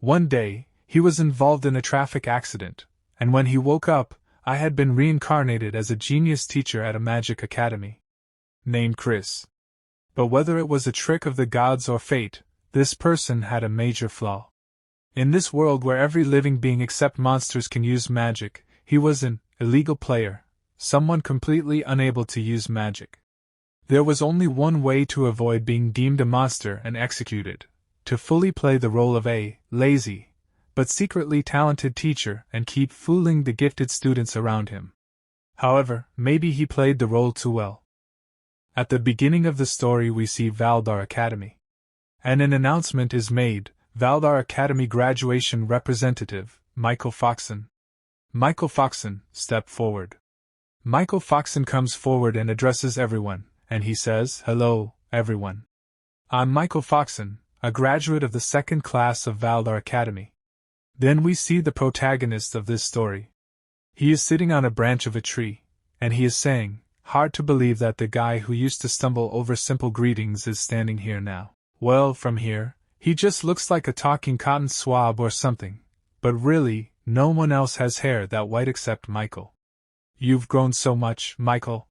One day, he was involved in a traffic accident, and when he woke up, I had been reincarnated as a genius teacher at a magic academy. Named Chris. But whether it was a trick of the gods or fate, this person had a major flaw. In this world where every living being except monsters can use magic, he was an illegal player, someone completely unable to use magic. There was only one way to avoid being deemed a monster and executed: to fully play the role of a lazy, but secretly talented teacher and keep fooling the gifted students around him. However, maybe he played the role too well. At the beginning of the story we see Valdar Academy. And an announcement is made: Valdar Academy graduation representative, Michael Foxon. Michael Foxon, step forward. Michael Foxon comes forward and addresses everyone, and he says, "Hello, everyone. I'm Michael Foxon, a graduate of the second class of Valdar Academy." Then we see the protagonist of this story. He is sitting on a branch of a tree, and he is saying, "Hard to believe that the guy who used to stumble over simple greetings is standing here now. Well, from here, he just looks like a talking cotton swab or something, but really, no one else has hair that white except Michael. You've grown so much, Michael.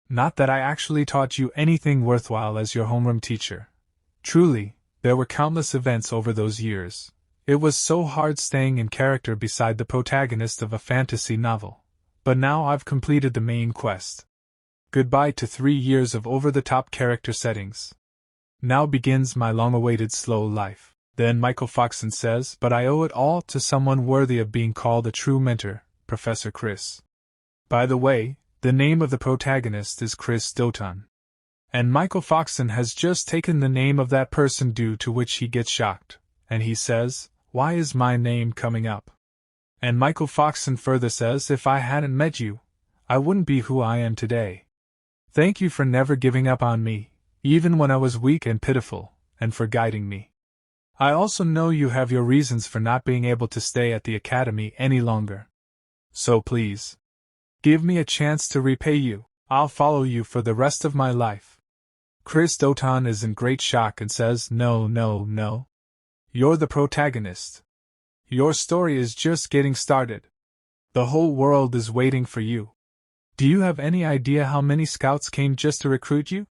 Not that I actually taught you anything worthwhile as your homeroom teacher. Truly, there were countless events over those years. It was so hard staying in character beside the protagonist of a fantasy novel. But now I've completed the main quest. Goodbye to 3 years of over-the-top character settings. Now begins my long-awaited slow life." Then Michael Foxon says, "But I owe it all to someone worthy of being called a true mentor, Professor Chris." By the way, the name of the protagonist is Chris Doton. And Michael Foxon has just taken the name of that person, due to which he gets shocked, and he says, "Why is my name coming up?" And Michael Foxon further says, "If I hadn't met you, I wouldn't be who I am today. Thank you for never giving up on me, even when I was weak and pitiful, and for guiding me. I also know you have your reasons for not being able to stay at the academy any longer. So please, give me a chance to repay you. I'll follow you for the rest of my life." Chris Doton is in great shock and says, "No, no, no. You're the protagonist. Your story is just getting started. The whole world is waiting for you. Do you have any idea how many scouts came just to recruit you?"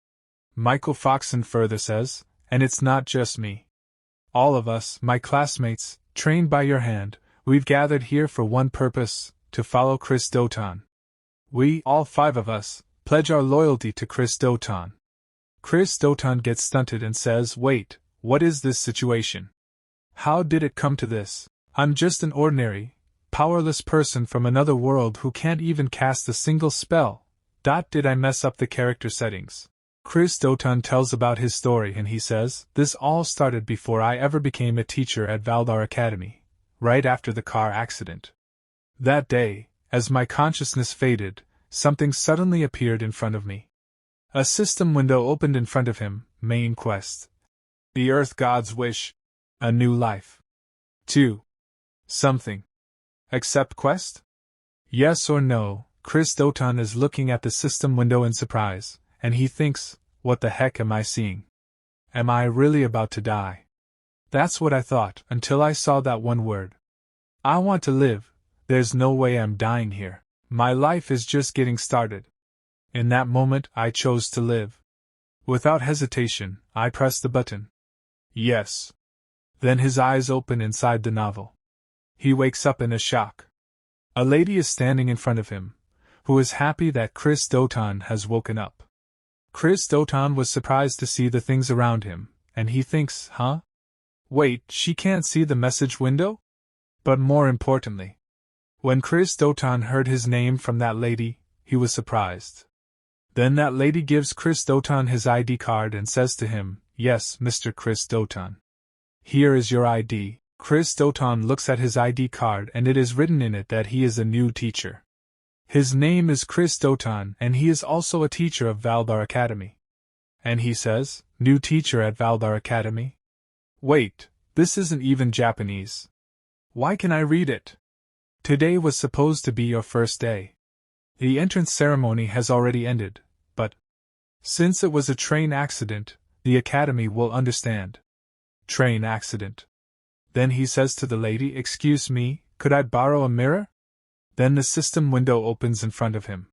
Michael Foxon further says, "And it's not just me. All of us, my classmates, trained by your hand, we've gathered here for one purpose: to follow Chris Doton. We, all 5 of us, pledge our loyalty to Chris Doton." Chris Doton gets stunted and says, "Wait, what is this situation? How did it come to this? I'm just an ordinary, powerless person from another world who can't even cast a single spell. Did I mess up the character settings?" Chris Doton tells about his story and he says, "This all started before I ever became a teacher at Valdar Academy, right after the car accident. That day, as my consciousness faded, something suddenly appeared in front of me. A system window opened in front of him, main quest. The Earth God's wish. A new life. 2. Something. Accept quest? Yes or no?" Chris Doton is looking at the system window in surprise, and he thinks, "What the heck am I seeing? Am I really about to die?" That's what I thought, until I saw that one word. I want to live. There's no way I'm dying here. My life is just getting started. In that moment, I chose to live. Without hesitation, I pressed the button. Yes. Then his eyes open inside the novel. He wakes up in a shock. A lady is standing in front of him, who is happy that Chris Doton has woken up. Chris Doton was surprised to see the things around him, and he thinks, huh? Wait, she can't see the message window? But more importantly, when Chris Doton heard his name from that lady, he was surprised. Then that lady gives Chris Doton his ID card and says to him, "Yes, Mr. Chris Doton. Here is your ID." Chris Doton looks at his ID card and it is written in it that he is a new teacher. His name is Chris Doton and he is also a teacher of Valdar Academy. And he says, "New teacher at Valdar Academy? Wait, this isn't even Japanese. Why can I read it? Today was supposed to be your first day. The entrance ceremony has already ended, but since it was a train accident, the Academy will understand." Train accident. Then he says to the lady, "Excuse me, could I borrow a mirror?" Then the system window opens in front of him.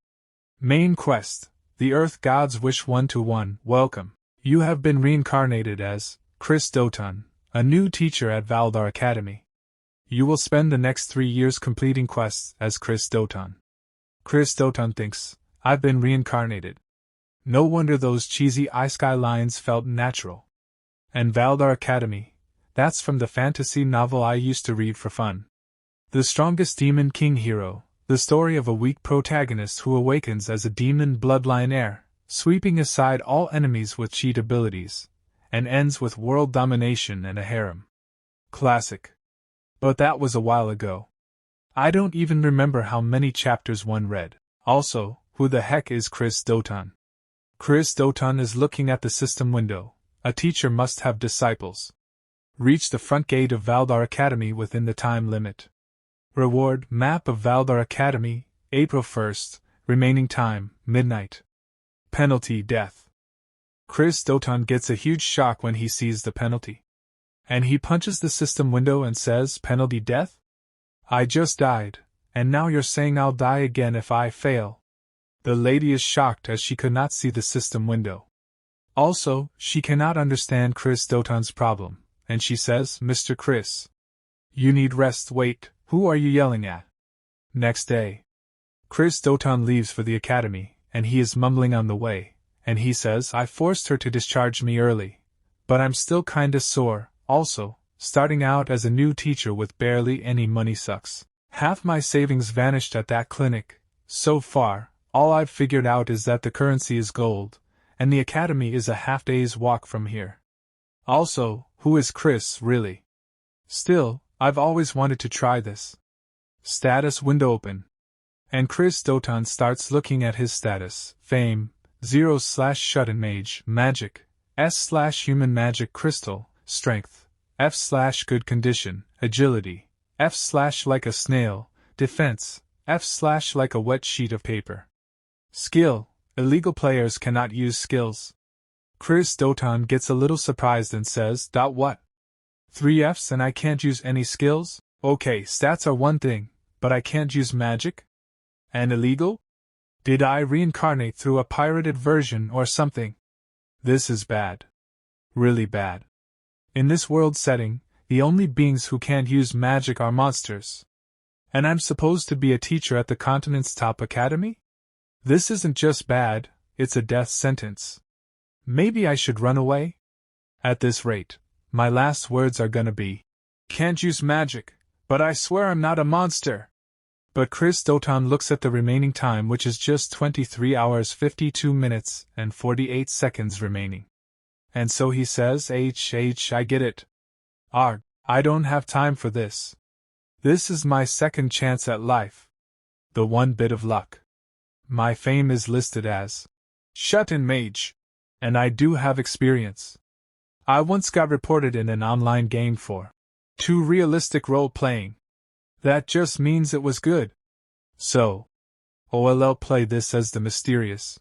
Main quest: the Earth Gods wish 1-1. Welcome. You have been reincarnated as Chris Doton, a new teacher at Valdar Academy. You will spend the next 3 years completing quests as Chris Doton. Chris Doton thinks, I've been reincarnated. No wonder those cheesy isekai lines felt natural. And Valdar Academy, that's from the fantasy novel I used to read for fun. The Strongest Demon King Hero, the story of a weak protagonist who awakens as a demon bloodline heir, sweeping aside all enemies with cheat abilities, and ends with world domination and a harem. Classic. But that was a while ago. I don't even remember how many chapters one read. Also, who the heck is Chris Doton? Chris Doton is looking at the system window. A teacher must have disciples. Reach the front gate of Valdar Academy within the time limit. Reward: Map of Valdar Academy, April 1st, remaining time, midnight. Penalty: death. Chris Doton gets a huge shock when he sees the penalty. And he punches the system window and says, "Penalty: death? I just died, and now you're saying I'll die again if I fail." The lady is shocked as she could not see the system window. Also, she cannot understand Chris Doton's problem, and she says, "Mr. Chris, you need rest." Wait, who are you yelling at? Next day, Chris Doton leaves for the academy, and he is mumbling on the way, and he says, "I forced her to discharge me early, but I'm still kinda sore. Also, starting out as a new teacher with barely any money sucks. Half my savings vanished at that clinic. So far, all I've figured out is that the currency is gold, and the academy is a half-day's walk from here. Also, who is Chris, really? Still, I've always wanted to try this." Status window open. And Chris Doton starts looking at his status. Fame, 0/shut-in mage, magic, S/human magic crystal, strength, F/good condition, agility, F/like a snail, defense, F/like a wet sheet of paper. Skill, illegal players cannot use skills. Chris Doton gets a little surprised and says, "What? 3 Fs and I can't use any skills? Okay, stats are one thing, but I can't use magic? And illegal? Did I reincarnate through a pirated version or something? This is bad. Really bad. In this world setting, the only beings who can't use magic are monsters. And I'm supposed to be a teacher at the continent's top academy? This isn't just bad, it's a death sentence. Maybe I should run away? At this rate, my last words are gonna be, can't use magic, but I swear I'm not a monster." But Chris Doton looks at the remaining time, which is just 23 hours 52 minutes and 48 seconds remaining. And so he says, I get it. Arg, I don't have time for this. This is my second chance at life. The one bit of luck. My fame is listed as shut-in mage, and I do have experience. I once got reported in an online game for too realistic role-playing. That just means it was good. So, I'll play this as the mysterious,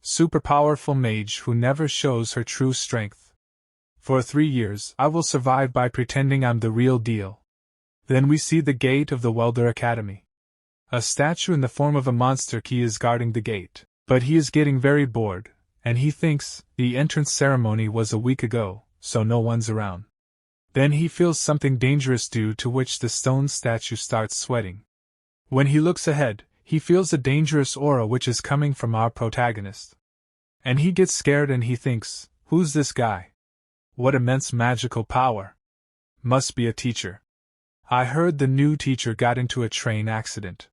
super powerful mage who never shows her true strength. For 3 years, I will survive by pretending I'm the real deal. Then we see the gate of the Welder Academy. A statue in the form of a monster key is guarding the gate, but he is getting very bored, and he thinks the entrance ceremony was a week ago, so no one's around. Then he feels something dangerous, due to which the stone statue starts sweating. When he looks ahead, he feels a dangerous aura which is coming from our protagonist. And he gets scared and he thinks, who's this guy? What immense magical power. Must be a teacher. I heard the new teacher got into a train accident.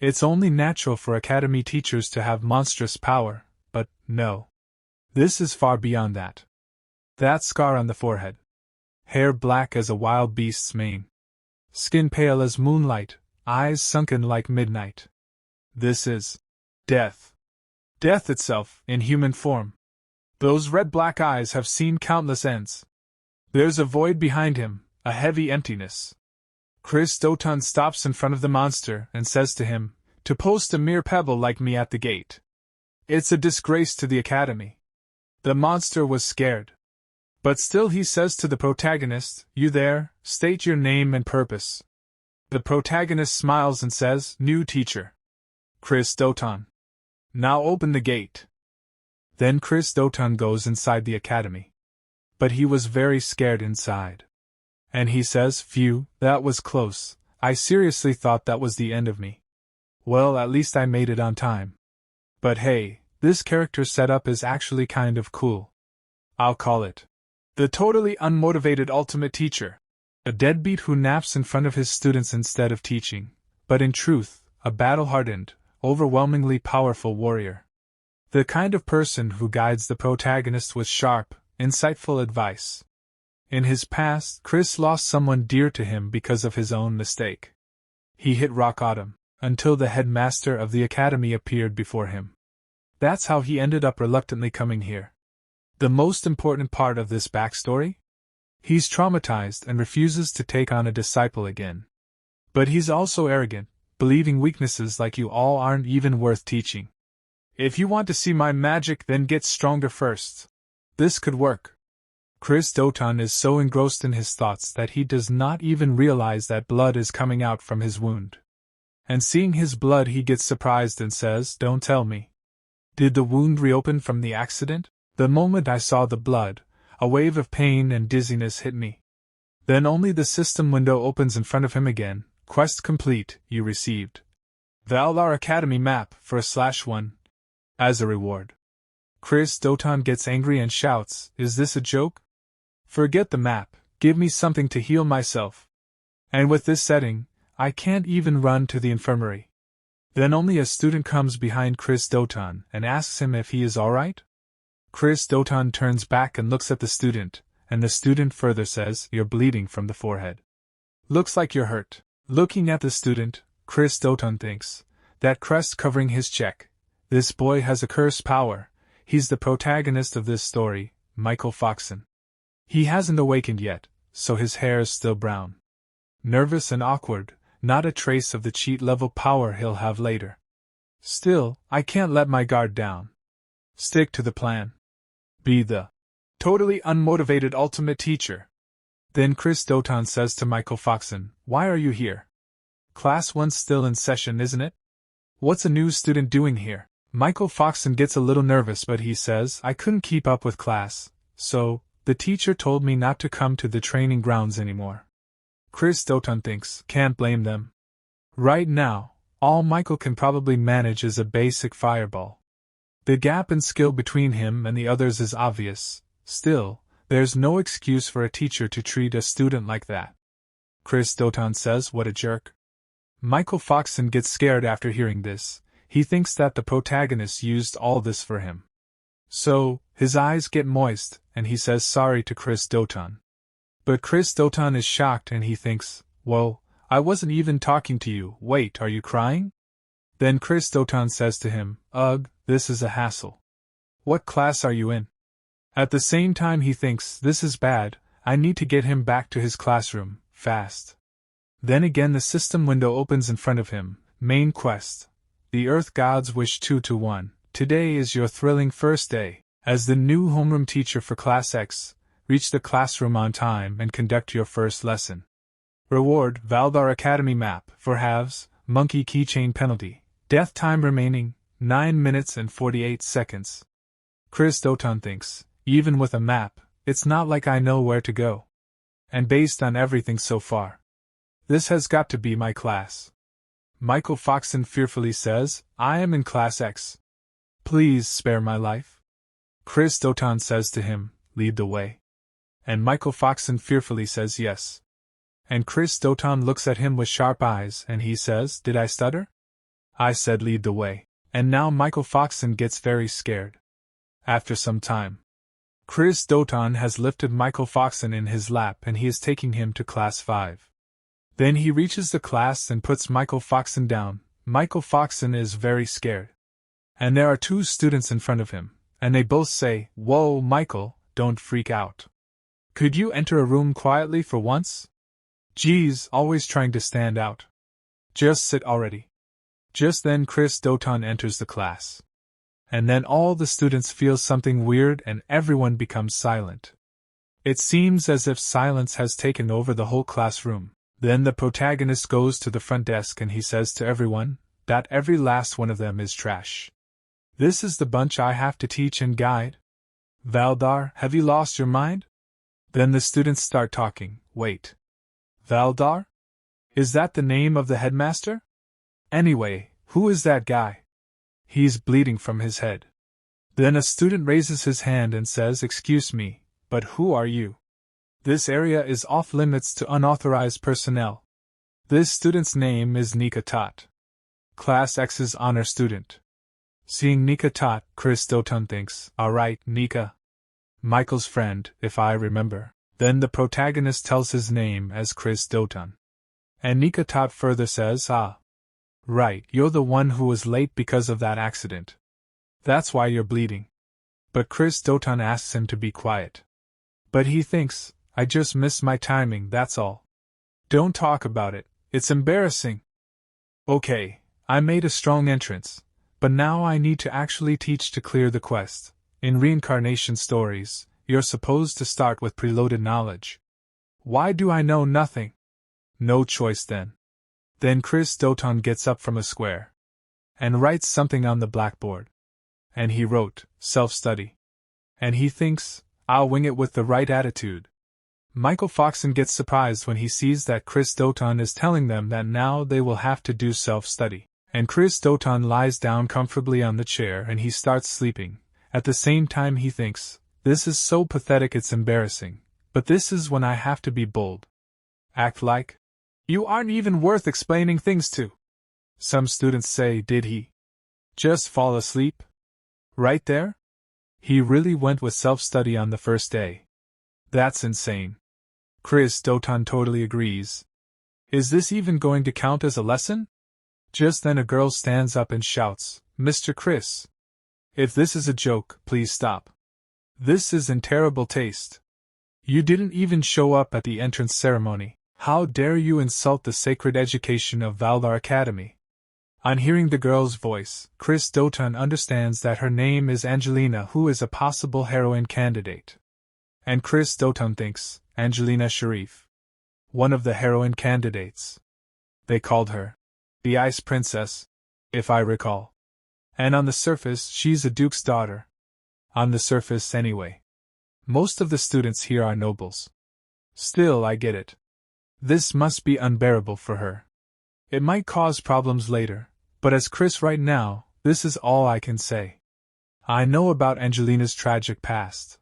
It's only natural for academy teachers to have monstrous power, but no. This is far beyond that. That scar on the forehead. Hair black as a wild beast's mane. Skin pale as moonlight, eyes sunken like midnight. This is death. Death itself, in human form. Those red-black eyes have seen countless ends. There's a void behind him, a heavy emptiness. Chris Doton stops in front of the monster and says to him, to post a mere pebble like me at the gate. It's a disgrace to the academy. The monster was scared. But still he says to the protagonist, "You there, state your name and purpose." The protagonist smiles and says, "New teacher. Chris Doton. Now open the gate." Then Chris Doton goes inside the academy. But he was very scared inside. And he says, "Phew, that was close. I seriously thought that was the end of me. Well, at least I made it on time. But hey, this character setup is actually kind of cool. I'll call it the totally unmotivated ultimate teacher. A deadbeat who naps in front of his students instead of teaching, but in truth, a battle-hardened, overwhelmingly powerful warrior. The kind of person who guides the protagonist with sharp, insightful advice. In his past, Chris lost someone dear to him because of his own mistake. He hit rock bottom, until the headmaster of the academy appeared before him. That's how he ended up reluctantly coming here. The most important part of this backstory? He's traumatized and refuses to take on a disciple again. But he's also arrogant, believing weaknesses like you all aren't even worth teaching. If you want to see my magic, then get stronger first. This could work. Chris Doton is so engrossed in his thoughts that he does not even realize that blood is coming out from his wound. And seeing his blood, he gets surprised and says, "Don't tell me. Did the wound reopen from the accident?" The moment I saw the blood, a wave of pain and dizziness hit me. Then only the system window opens in front of him again. Quest complete, you received Valar Academy map for /1 as a reward. Chris Doton gets angry and shouts, "Is this a joke? Forget the map, give me something to heal myself. And with this setting, I can't even run to the infirmary." Then only a student comes behind Chris Doton and asks him if he is alright. Chris Doton turns back and looks at the student, and the student further says, "You're bleeding from the forehead. Looks like you're hurt." Looking at the student, Chris Doton thinks, that crest covering his cheek, this boy has a curse power. He's the protagonist of this story, Michael Foxon. He hasn't awakened yet, so his hair is still brown. Nervous and awkward, not a trace of the cheat-level power he'll have later. Still, I can't let my guard down. Stick to the plan. Be the totally unmotivated ultimate teacher. Then Chris Doton says to Michael Foxon, "Why are you here? Class 1's still in session, isn't it? What's a new student doing here?" Michael Foxon gets a little nervous, but he says, "I couldn't keep up with class, so the teacher told me not to come to the training grounds anymore." Chris Doton thinks, can't blame them. Right now, all Michael can probably manage is a basic fireball. The gap in skill between him and the others is obvious. Still, there's no excuse for a teacher to treat a student like that. Chris Doton says, "What a jerk." Michael Foxon gets scared after hearing this. He thinks that the protagonist used all this for him. So, his eyes get moist, and he says sorry to Chris Doton. But Chris Doton is shocked and he thinks, "Whoa, I wasn't even talking to you. Wait, are you crying?" Then Chris Doton says to him, "Ugh, this is a hassle. What class are you in?" At the same time he thinks, this is bad, I need to get him back to his classroom, fast. Then again the system window opens in front of him, main quest. The Earth Gods wish 2-1. Today is your thrilling first day. As the new homeroom teacher for Class X, reach the classroom on time and conduct your first lesson. Reward, Valar Academy map, for halves, monkey keychain penalty. Death time remaining, 9 minutes and 48 seconds. Chris Doton thinks, even with a map, it's not like I know where to go. And based on everything so far, this has got to be my class. Michael Foxon fearfully says, "I am in Class X. Please spare my life." Chris Doton says to him, "Lead the way." And Michael Foxon fearfully says yes. And Chris Doton looks at him with sharp eyes and he says, "Did I stutter? I said lead the way." And now Michael Foxon gets very scared. After some time, Chris Doton has lifted Michael Foxon in his lap and he is taking him to Class 5. Then he reaches the class and puts Michael Foxon down. Michael Foxon is very scared. And there are 2 students in front of him, and they both say, "Whoa, Michael, don't freak out. Could you enter a room quietly for once? Geez, always trying to stand out. Just sit already." Just then Chris Doton enters the class. And then all the students feel something weird and everyone becomes silent. It seems as if silence has taken over the whole classroom. Then the protagonist goes to the front desk and he says to everyone that every last one of them is trash. This is the bunch I have to teach and guide? Valdar, have you lost your mind? Then the students start talking. Wait. Valdar? Is that the name of the headmaster? Anyway, who is that guy? He's bleeding from his head. Then a student raises his hand and says, "Excuse me, but who are you? This area is off limits to unauthorized personnel." This student's name is Nika Tot, Class X's honor student. Seeing Nika Tot, Chris Doton thinks, "Alright, Nika. Michael's friend, if I remember." Then the protagonist tells his name as Chris Doton. And Nika Tot further says, "Ah. Right, you're the one who was late because of that accident. That's why you're bleeding." But Chris Doton asks him to be quiet. But he thinks, "I just missed my timing, that's all. Don't talk about it, it's embarrassing." Okay, I made a strong entrance, but now I need to actually teach to clear the quest. In reincarnation stories, you're supposed to start with preloaded knowledge. Why do I know nothing? No choice then. Then Chris Doton gets up from a square and writes something on the blackboard. And he wrote, "Self-study." And he thinks, "I'll wing it with the right attitude." Michael Foxon gets surprised when he sees that Chris Doton is telling them that now they will have to do self-study. And Chris Doton lies down comfortably on the chair and he starts sleeping. At the same time he thinks, "This is so pathetic it's embarrassing, but this is when I have to be bold. Act like you aren't even worth explaining things to." Some students say, "Did he just fall asleep right there? He really went with self-study on the first day. That's insane." Chris Doton totally agrees. "Is this even going to count as a lesson?" Just then a girl stands up and shouts, "Mr. Chris, if this is a joke, please stop. This is in terrible taste. You didn't even show up at the entrance ceremony. How dare you insult the sacred education of Valdar Academy?" On hearing the girl's voice, Chris Doton understands that her name is Angelina, who is a possible heroine candidate. And Chris Doton thinks, Angelina Sharif, one of the heroine candidates. They called her the Ice Princess, if I recall. And on the surface, she's a duke's daughter. On the surface, anyway. Most of the students here are nobles. Still, I get it. This must be unbearable for her. It might cause problems later, but as Chris right now, this is all I can say. I know about Angelina's tragic past.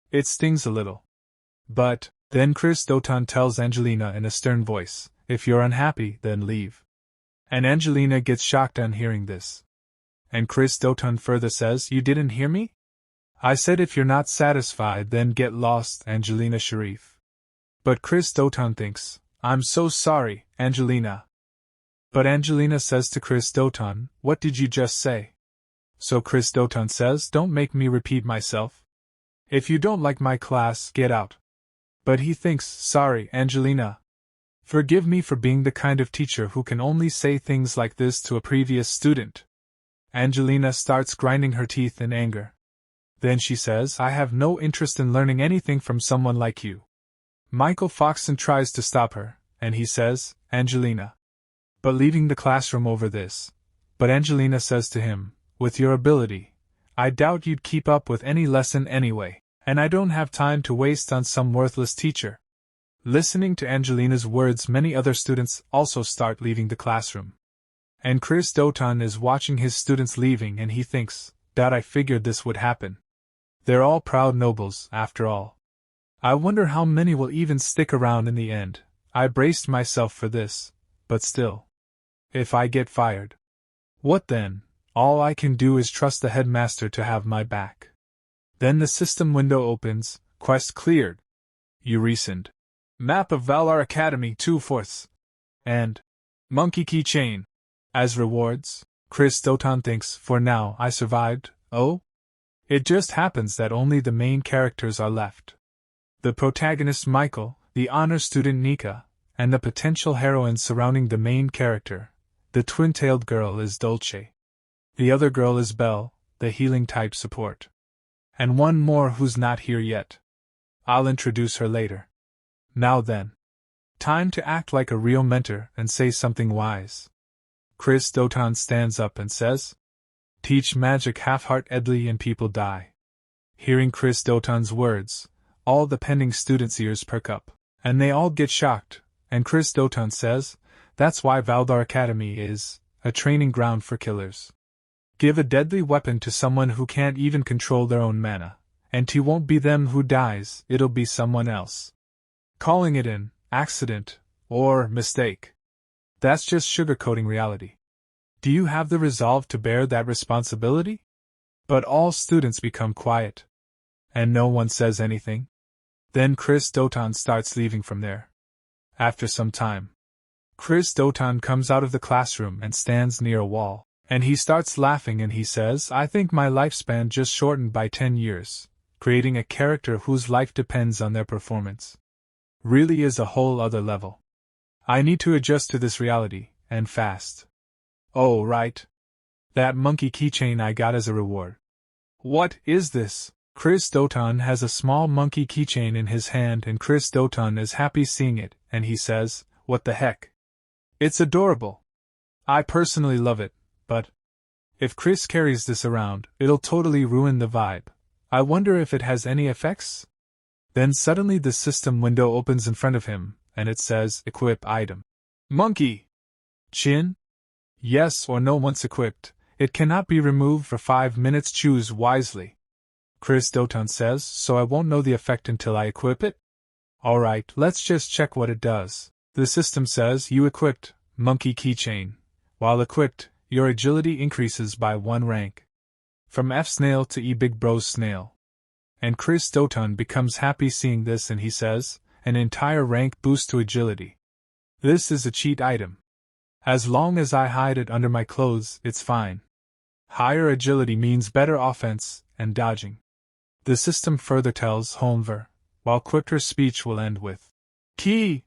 It stings a little. But, then Chris Doton tells Angelina in a stern voice, "If you're unhappy, then leave." And Angelina gets shocked on hearing this. And Chris Doton further says, "You didn't hear me? I said if you're not satisfied, then get lost, Angelina Sharif." But Chris Doton thinks, "I'm so sorry, Angelina." But Angelina says to Chris Doton, "What did you just say?" So Chris Doton says, "Don't make me repeat myself. If you don't like my class, get out." But he thinks, "Sorry, Angelina. Forgive me for being the kind of teacher who can only say things like this to a previous student." Angelina starts grinding her teeth in anger. Then she says, "I have no interest in learning anything from someone like you." Michael Foxon tries to stop her, and he says, "Angelina." But leaving the classroom over this. But Angelina says to him, "With your ability, I doubt you'd keep up with any lesson anyway, and I don't have time to waste on some worthless teacher." Listening to Angelina's words, many other students also start leaving the classroom. And Chris Doton is watching his students leaving and he thinks, "That I figured this would happen. They're all proud nobles, after all. I wonder how many will even stick around in the end. I braced myself for this, but still. If I get fired, what then? All I can do is trust the headmaster to have my back." Then the system window opens, quest cleared. You resend. Map of Valar Academy 2/4. And monkey keychain. As rewards, Chris Doton thinks, "For now, I survived." Oh? It just happens that only the main characters are left. The protagonist Michael, the honor student Nika, and the potential heroines surrounding the main character. The twin-tailed girl is Dolce. The other girl is Belle, the healing type support. And one more who's not here yet. I'll introduce her later. Now then. Time to act like a real mentor and say something wise. Chris Doton stands up and says, "Teach magic half-heartedly and people die." Hearing Chris Doton's words, all the pending students' ears perk up, and they all get shocked, and Chris Doton says, "That's why Valdar Academy is a training ground for killers. Give a deadly weapon to someone who can't even control their own mana, and it won't be them who dies, it'll be someone else. Calling it an accident or mistake, that's just sugarcoating reality. Do you have the resolve to bear that responsibility?" But all students become quiet, and no one says anything. Then Chris Doton starts leaving from there. After some time, Chris Doton comes out of the classroom and stands near a wall, and he starts laughing and he says, "I think my lifespan just shortened by 10 years, creating a character whose life depends on their performance. Really is a whole other level. I need to adjust to this reality, and fast. Oh, right. That monkey keychain I got as a reward. What is this?" Chris Doton has a small monkey keychain in his hand and Chris Doton is happy seeing it, and he says, "What the heck? It's adorable. I personally love it, but if Chris carries this around, it'll totally ruin the vibe. I wonder if it has any effects?" Then suddenly the system window opens in front of him, and it says, "Equip item. Monkey. Chin? Yes or no. Once equipped, it cannot be removed for 5 minutes. Choose wisely." Chris Doton says, "So I won't know the effect until I equip it? Alright, let's just check what it does." The system says, "You equipped monkey keychain. While equipped, your agility increases by 1 rank. From F snail to E big bros snail." And Chris Doton becomes happy seeing this and he says, "An entire rank boost to agility. This is a cheat item. As long as I hide it under my clothes, it's fine. Higher agility means better offense and dodging." The system further tells Holmver, while Quipter's speech will end with, "Key."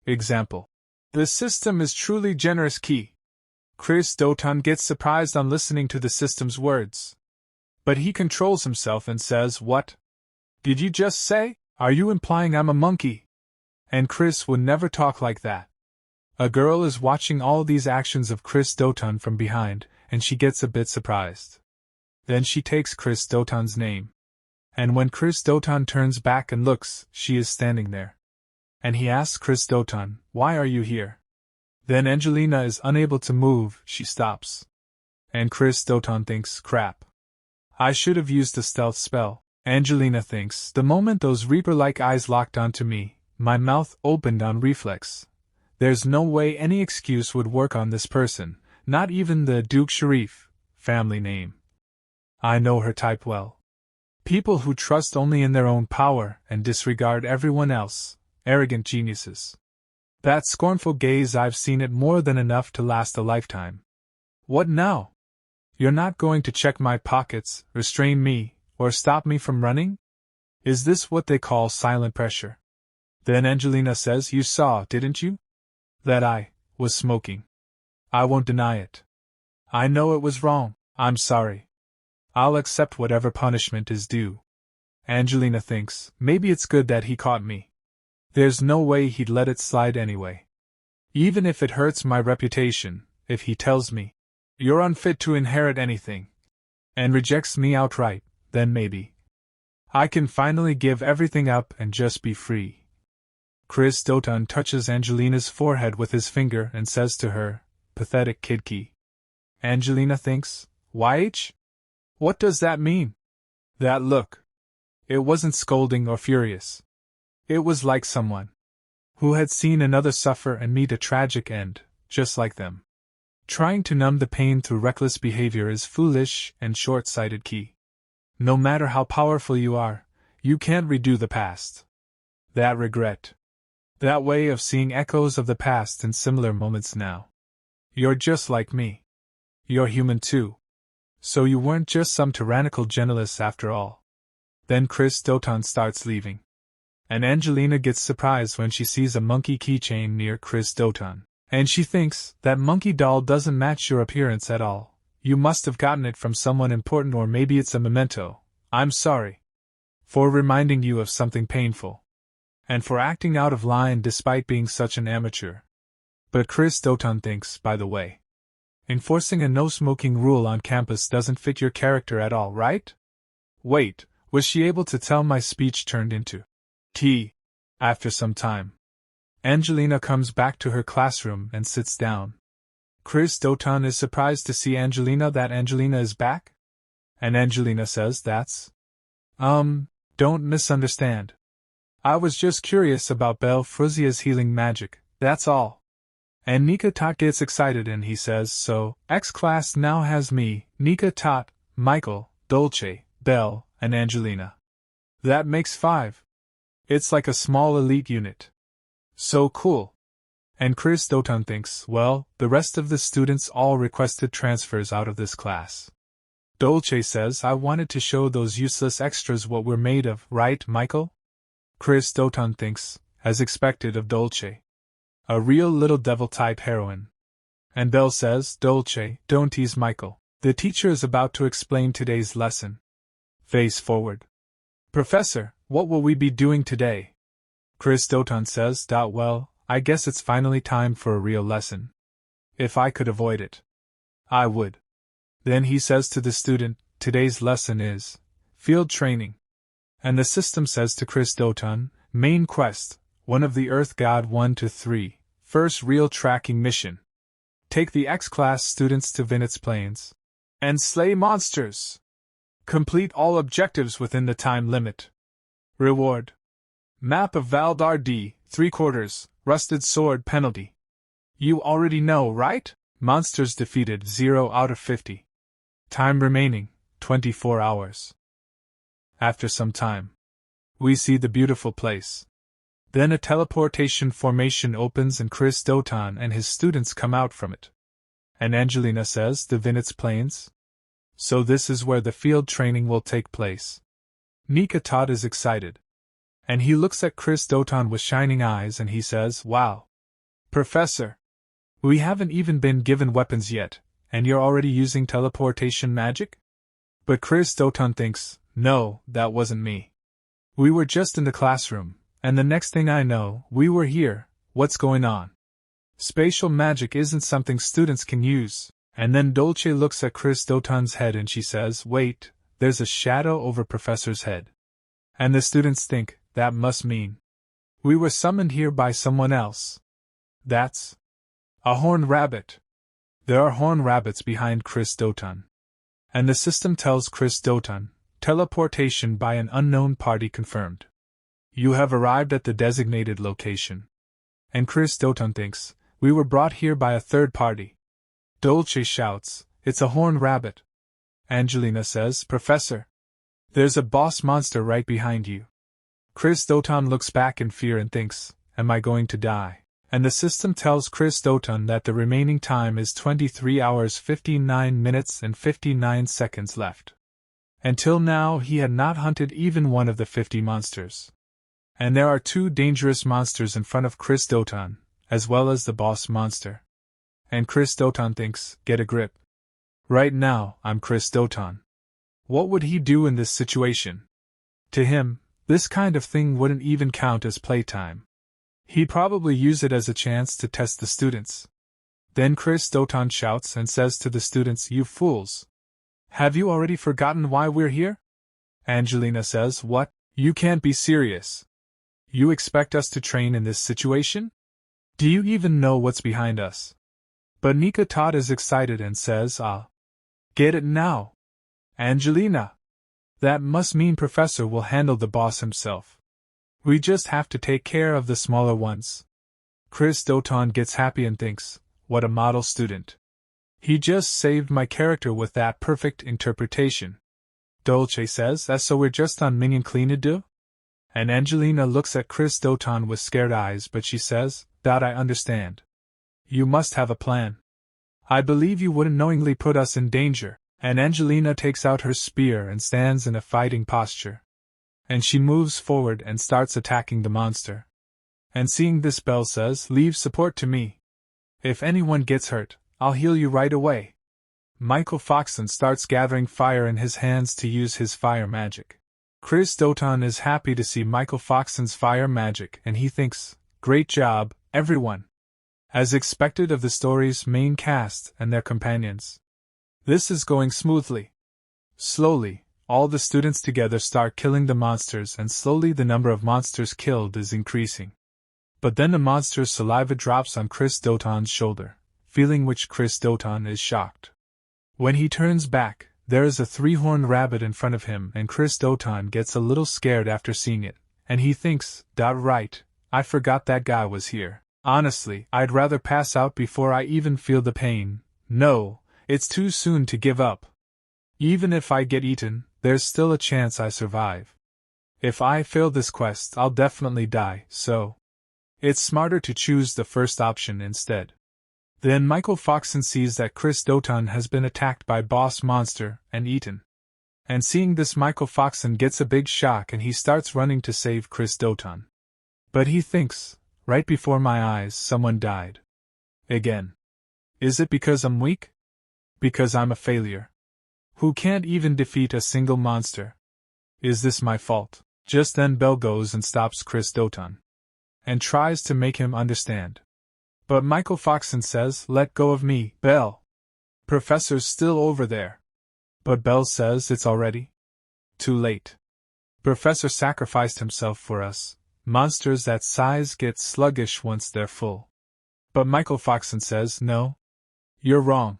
Example. The system is truly generous. Key. Chris Doton gets surprised on listening to the system's words. But he controls himself and says, "What did you just say? Are you implying I'm a monkey?" And Chris would never talk like that. A girl is watching all these actions of Chris Doton from behind, and she gets a bit surprised. Then she takes Chris Doton's name. And when Chris Doton turns back and looks, she is standing there. And he asks Chris Doton, "Why are you here?" Then Angelina is unable to move, she stops. And Chris Doton thinks, "Crap. I should have used a stealth spell." Angelina thinks, "The moment those Reaper-like eyes locked onto me, my mouth opened on reflex. There's no way any excuse would work on this person, not even the Duke Sharif family name. I know her type well. People who trust only in their own power and disregard everyone else, arrogant geniuses. That scornful gaze, I've seen it more than enough to last a lifetime. What now? You're not going to check my pockets, restrain me, or stop me from running? Is this what they call silent pressure?" Then Angelina says, "You saw, didn't you? That I was smoking. I won't deny it. I know it was wrong. I'm sorry. I'll accept whatever punishment is due." Angelina thinks, maybe it's good that he caught me. There's no way he'd let it slide anyway. Even if it hurts my reputation, if he tells me, "You're unfit to inherit anything," and rejects me outright, then maybe I can finally give everything up and just be free. Chris Doton touches Angelina's forehead with his finger and says to her, "Pathetic kidkey." Angelina thinks, "YH? What does that mean?" That look. It wasn't scolding or furious. It was like someone who had seen another suffer and meet a tragic end, just like them. Trying to numb the pain through reckless behavior is foolish and short-sighted. Key. No matter how powerful you are, you can't redo the past. That regret. That way of seeing echoes of the past in similar moments now. You're just like me. You're human too. So you weren't just some tyrannical generalist after all. Then Chris Doton starts leaving. And Angelina gets surprised when she sees a monkey keychain near Chris Doton. And she thinks, that monkey doll doesn't match your appearance at all. You must have gotten it from someone important, or maybe it's a memento. I'm sorry. for reminding you of something painful, and for acting out of line despite being such an amateur. But Chris Doton thinks, by the way, enforcing a no-smoking rule on campus doesn't fit your character at all, right? Wait, was she able to tell my speech turned into tea? After some time, Angelina comes back to her classroom and sits down. Chris Doton is surprised to see that Angelina is back? And Angelina says that's… don't misunderstand. I was just curious about Belle Fruzia's healing magic, that's all. And Nika Tot gets excited and he says, so, X-Class now has me, Nika Tot, Michael, Dolce, Belle, and Angelina. That makes 5. It's like a small elite unit. So cool. And Chris Doton thinks, well, the rest of the students all requested transfers out of this class. Dolce says, I wanted to show those useless extras what we're made of, right, Michael? Chris Doton thinks, as expected of Dolce, a real little devil-type heroine. And Belle says, Dolce, don't tease Michael. The teacher is about to explain today's lesson. Face forward. Professor, what will we be doing today? Chris Doton says, well, I guess it's finally time for a real lesson. If I could avoid it, I would. Then he says to the student, today's lesson is field training. And the system says to Chris Doton, main quest, one of the Earth God 1-3, first real tracking mission. Take the X-Class students to Vinitz Plains and slay monsters. Complete all objectives within the time limit. Reward. Map of Valdar D, 3/4, rusted sword penalty. You already know, right? Monsters defeated 0 out of 50. Time remaining, 24 hours. After some time, we see the beautiful place. Then a teleportation formation opens and Chris Doton and his students come out from it. And Angelina says, the Vinitz Plains? So this is where the field training will take place. Nika Tot is excited. And he looks at Chris Doton with shining eyes and he says, wow. Professor, we haven't even been given weapons yet, and you're already using teleportation magic? But Chris Doton thinks, no, that wasn't me. We were just in the classroom, and the next thing I know, we were here. What's going on? Spatial magic isn't something students can use. And then Dolce looks at Chris Doton's head and she says, wait, there's a shadow over Professor's head. And the students think, that must mean we were summoned here by someone else. That's a horned rabbit. There are horned rabbits behind Chris Doton. And the system tells Chris Doton, teleportation by an unknown party confirmed. You have arrived at the designated location. And Chris Doton thinks, we were brought here by a third party. Dolce shouts, it's a horned rabbit. Angelina says, Professor, there's a boss monster right behind you. Chris Doton looks back in fear and thinks, am I going to die? And the system tells Chris Doton that the remaining time is 23 hours 59 minutes and 59 seconds left. Until now he had not hunted even one of the 50 monsters. And there are 2 dangerous monsters in front of Chris Doton, as well as the boss monster. And Chris Doton thinks, get a grip. Right now, I'm Chris Doton. What would he do in this situation? To him, this kind of thing wouldn't even count as playtime. He'd probably use it as a chance to test the students. Then Chris Doton shouts and says to the students, you fools. Have you already forgotten why we're here? Angelina says, what? You can't be serious. You expect us to train in this situation? Do you even know what's behind us? But Nika Tot is excited and says, get it now. Angelina. That must mean Professor will handle the boss himself. We just have to take care of the smaller ones. Chris Doton gets happy and thinks, what a model student. He just saved my character with that perfect interpretation. Dolce says, so we're just on minion clean-a-do? And Angelina looks at Chris Doton with scared eyes but she says, I understand. You must have a plan. I believe you wouldn't knowingly put us in danger. And Angelina takes out her spear and stands in a fighting posture. And she moves forward and starts attacking the monster. And seeing this, Belle says, leave support to me. If anyone gets hurt, I'll heal you right away. Michael Foxon starts gathering fire in his hands to use his fire magic. Chris Doton is happy to see Michael Foxon's fire magic and he thinks, great job, everyone. As expected of the story's main cast and their companions. This is going smoothly. Slowly, all the students together start killing the monsters and slowly the number of monsters killed is increasing. But then the monster's saliva drops on Chris Doton's shoulder, feeling which Chris Doton is shocked. When he turns back, there is a three-horned rabbit in front of him and Chris Doton gets a little scared after seeing it, and he thinks, right, I forgot that guy was here. Honestly, I'd rather pass out before I even feel the pain. No, it's too soon to give up. Even if I get eaten, there's still a chance I survive. If I fail this quest, I'll definitely die, so it's smarter to choose the first option instead. Then Michael Foxon sees that Chris Doton has been attacked by Boss Monster and eaten. And seeing this, Michael Foxon gets a big shock and he starts running to save Chris Doton. But he thinks, right before my eyes someone died. Again. Is it because I'm weak? Because I'm a failure? Who can't even defeat a single monster? Is this my fault? Just then Belle goes and stops Chris Doton. And tries to make him understand. But Michael Foxon says, let go of me, Belle. Professor's still over there. But Belle says it's already too late. Professor sacrificed himself for us. Monsters that size get sluggish once they're full. But Michael Foxon says, no. You're wrong.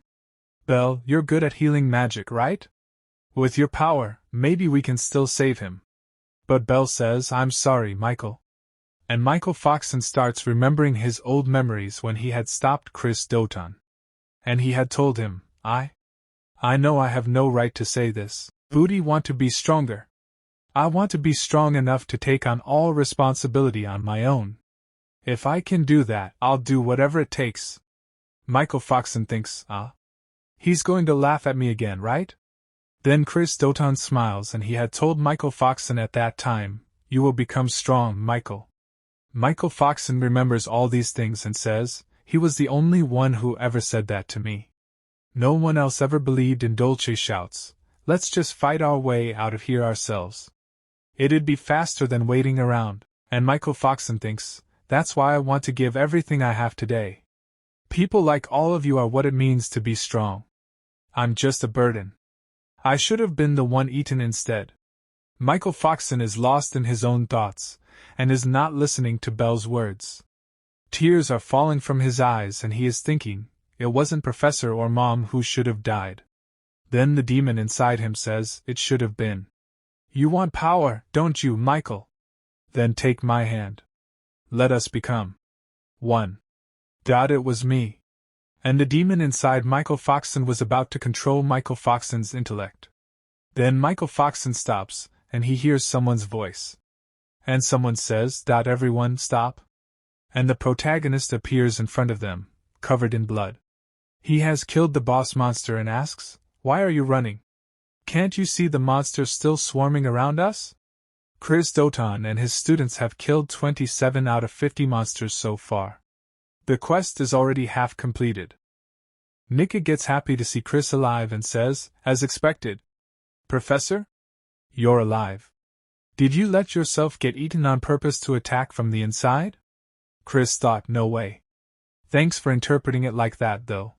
Belle, you're good at healing magic, right? With your power, maybe we can still save him. But Belle says, I'm sorry, Michael. And Michael Foxon starts remembering his old memories when he had stopped Chris Doton. And he had told him, I know I have no right to say this. Booty want to be stronger. I want to be strong enough to take on all responsibility on my own. If I can do that, I'll do whatever it takes. Michael Foxon thinks, he's going to laugh at me again, right? Then Chris Doton smiles and he had told Michael Foxon at that time, you will become strong, Michael. Michael Foxon remembers all these things and says, he was the only one who ever said that to me. No one else ever believed in Dolce shouts, let's just fight our way out of here ourselves. It'd be faster than waiting around, and Michael Foxon thinks, that's why I want to give everything I have today. People like all of you are what it means to be strong. I'm just a burden. I should have been the one eaten instead. Michael Foxon is lost in his own thoughts, and is not listening to Belle's words. Tears are falling from his eyes and he is thinking, it wasn't Professor or Mom who should have died. Then the demon inside him says, it should have been. You want power, don't you, Michael? Then take my hand. Let us become one. It was me. And the demon inside Michael Foxon was about to control Michael Foxon's intellect. Then Michael Foxon stops, and he hears someone's voice. And someone says, everyone stop. And the protagonist appears in front of them, covered in blood. He has killed the boss monster and asks, why are you running? Can't you see the monsters still swarming around us? Chris Doton and his students have killed 27 out of 50 monsters so far. The quest is already half completed. Nika gets happy to see Chris alive and says, as expected, Professor? You're alive. Did you let yourself get eaten on purpose to attack from the inside? Chris thought, no way. Thanks for interpreting it like that, though.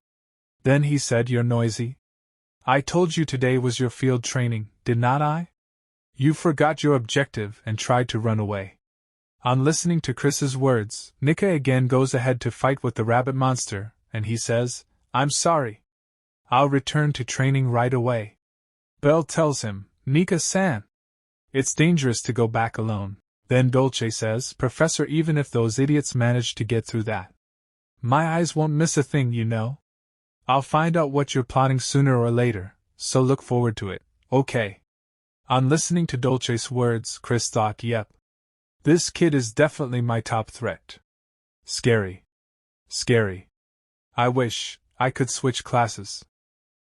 Then he said, you're noisy. I told you today was your field training, did not I? You forgot your objective and tried to run away. On listening to Chris's words, Nika again goes ahead to fight with the rabbit monster, and he says, I'm sorry. I'll return to training right away. Belle tells him, Nika-san. It's dangerous to go back alone. Then Dolce says, Professor, even if those idiots manage to get through that, my eyes won't miss a thing, you know. I'll find out what you're plotting sooner or later, so look forward to it, okay? On listening to Dolce's words, Chris thought, yep. This kid is definitely my top threat. Scary. Scary. I wish I could switch classes.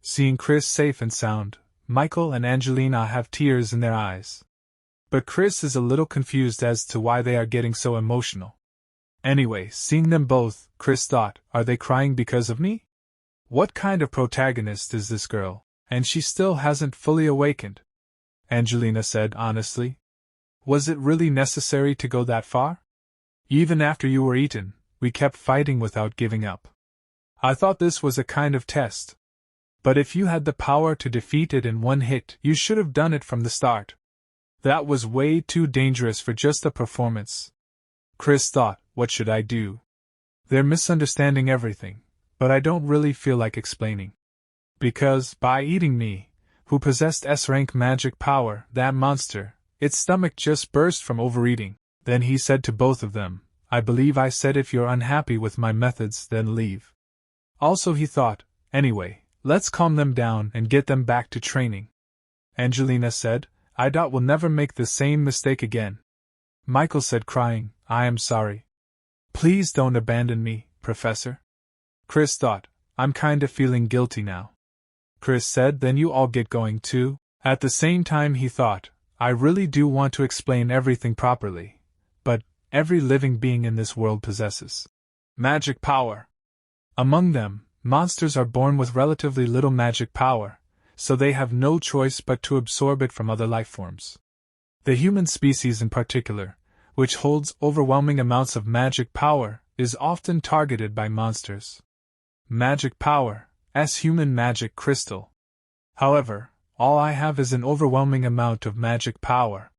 Seeing Chris safe and sound, Michael and Angelina have tears in their eyes. But Chris is a little confused as to why they are getting so emotional. Anyway, seeing them both, Chris thought, are they crying because of me? What kind of protagonist is this girl? And she still hasn't fully awakened. Angelina said honestly. Was it really necessary to go that far? Even after you were eaten, we kept fighting without giving up. I thought this was a kind of test. But if you had the power to defeat it in one hit, you should have done it from the start. That was way too dangerous for just a performance. Chris thought, what should I do? They're misunderstanding everything, but I don't really feel like explaining. Because, by eating me, who possessed S-rank magic power, that monster, its stomach just burst from overeating. Then he said to both of them, I believe I said if you're unhappy with my methods, then leave. Also he thought, anyway, let's calm them down and get them back to training. Angelina said, I doubt we'll never make the same mistake again. Michael said crying, I am sorry. Please don't abandon me, Professor. Chris thought, I'm kinda feeling guilty now. Chris said, then you all get going too. At the same time he thought, I really do want to explain everything properly, but every living being in this world possesses magic power. Among them, monsters are born with relatively little magic power, so they have no choice but to absorb it from other life forms. The human species in particular, which holds overwhelming amounts of magic power, is often targeted by monsters. Magic power, as human magic crystal. However, all I have is an overwhelming amount of magic power.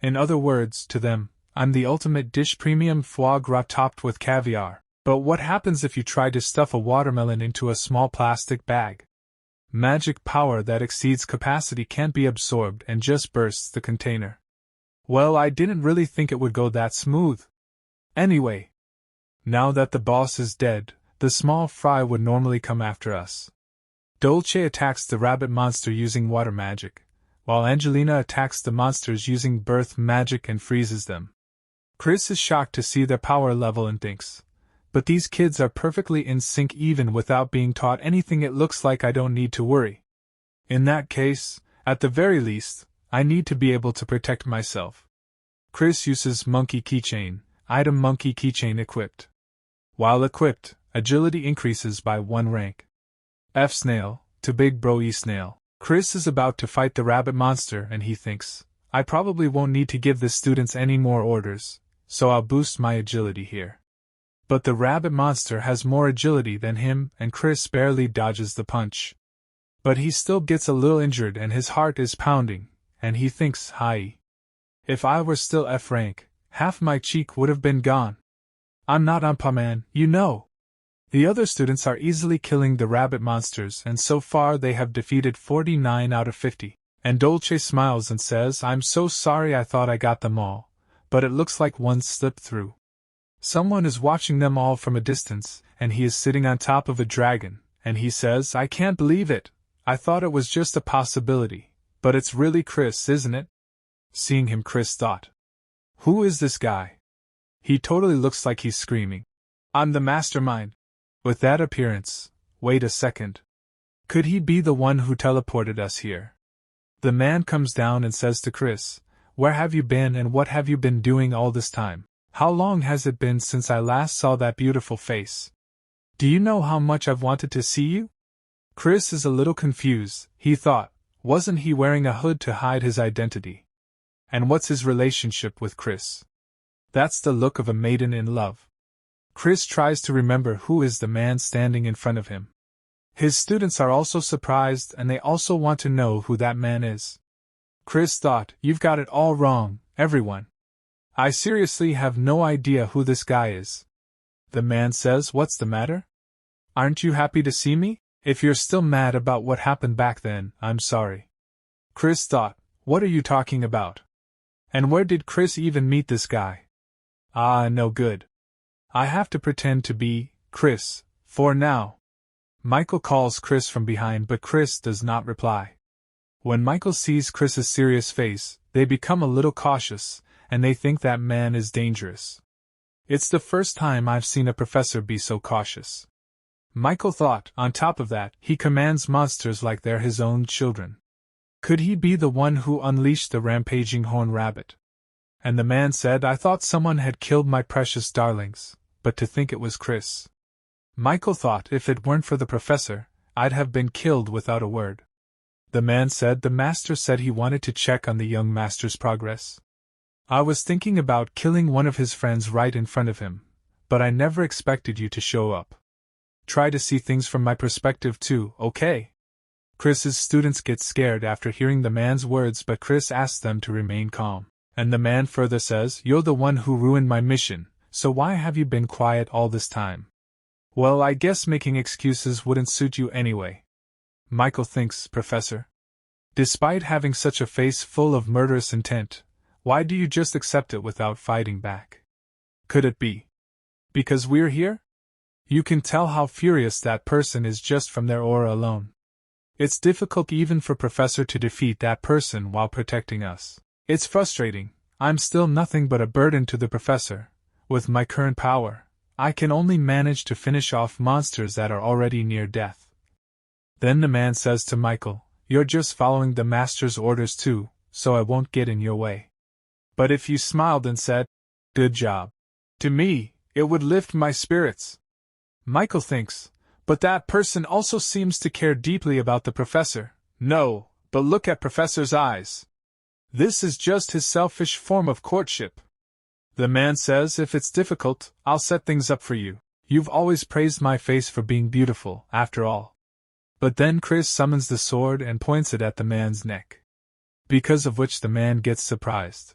In other words, to them, I'm the ultimate dish, premium foie gras topped with caviar. But what happens if you try to stuff a watermelon into a small plastic bag? Magic power that exceeds capacity can't be absorbed and just bursts the container. Well, I didn't really think it would go that smooth. Anyway, now that the boss is dead, the small fry would normally come after us. Dolce attacks the rabbit monster using water magic, while Angelina attacks the monsters using birth magic and freezes them. Chris is shocked to see their power level and thinks, but these kids are perfectly in sync even without being taught anything. It looks like I don't need to worry. In that case, at the very least, I need to be able to protect myself. Chris uses monkey keychain, item monkey keychain equipped. While equipped, agility increases by 1 rank. F-Snail, to Big Bro E-Snail. Chris is about to fight the rabbit monster and he thinks, I probably won't need to give the students any more orders, so I'll boost my agility here. But the rabbit monster has more agility than him and Chris barely dodges the punch. But he still gets a little injured and his heart is pounding, and he thinks, hi. If I were still F-rank, half my cheek would have been gone. I'm not Umpaman, you know. The other students are easily killing the rabbit monsters and so far they have defeated 49 out of 50. And Dolce smiles and says, I'm so sorry, I thought I got them all, but it looks like one slipped through. Someone is watching them all from a distance, and he is sitting on top of a dragon, and he says, I can't believe it. I thought it was just a possibility, but it's really Chris, isn't it? Seeing him, Chris thought, who is this guy? He totally looks like he's screaming, I'm the mastermind. With that appearance, wait a second. Could he be the one who teleported us here? The man comes down and says to Chris, where have you been and what have you been doing all this time? How long has it been since I last saw that beautiful face? Do you know how much I've wanted to see you? Chris is a little confused. He thought, wasn't he wearing a hood to hide his identity? And what's his relationship with Chris? That's the look of a maiden in love. Chris tries to remember who is the man standing in front of him. His students are also surprised and they also want to know who that man is. Chris thought, you've got it all wrong, everyone. I seriously have no idea who this guy is. The man says, what's the matter? Aren't you happy to see me? If you're still mad about what happened back then, I'm sorry. Chris thought, what are you talking about? And where did Chris even meet this guy? Ah, no good. I have to pretend to be Chris, for now. Michael calls Chris from behind but Chris does not reply. When Michael sees Chris's serious face, they become a little cautious, and they think that man is dangerous. It's the first time I've seen a professor be so cautious. Michael thought, on top of that, he commands monsters like they're his own children. Could he be the one who unleashed the rampaging horned rabbit? And the man said, I thought someone had killed my precious darlings, but to think it was Chris. Michael thought if it weren't for the professor, I'd have been killed without a word. The man said the master said he wanted to check on the young master's progress. I was thinking about killing one of his friends right in front of him, but I never expected you to show up. Try to see things from my perspective too, okay? Chris's students get scared after hearing the man's words, but Chris asks them to remain calm. And the man further says, "You're the one who ruined my mission, so why have you been quiet all this time?" "Well, I guess making excuses wouldn't suit you anyway." Michael thinks, "Professor, despite having such a face full of murderous intent, why do you just accept it without fighting back? Could it be because we're here? You can tell how furious that person is just from their aura alone. It's difficult even for Professor to defeat that person while protecting us. It's frustrating. I'm still nothing but a burden to the Professor. With my current power, I can only manage to finish off monsters that are already near death." Then the man says to Michael, "You're just following the Master's orders too, so I won't get in your way. But if you smiled and said, 'Good job,' to me, it would lift my spirits." Michael thinks, "But that person also seems to care deeply about the Professor." "No, but look at Professor's eyes. This is just his selfish form of courtship." The man says, "If it's difficult, I'll set things up for you. You've always praised my face for being beautiful, after all." But then Chris summons the sword and points it at the man's neck. Because of which the man gets surprised.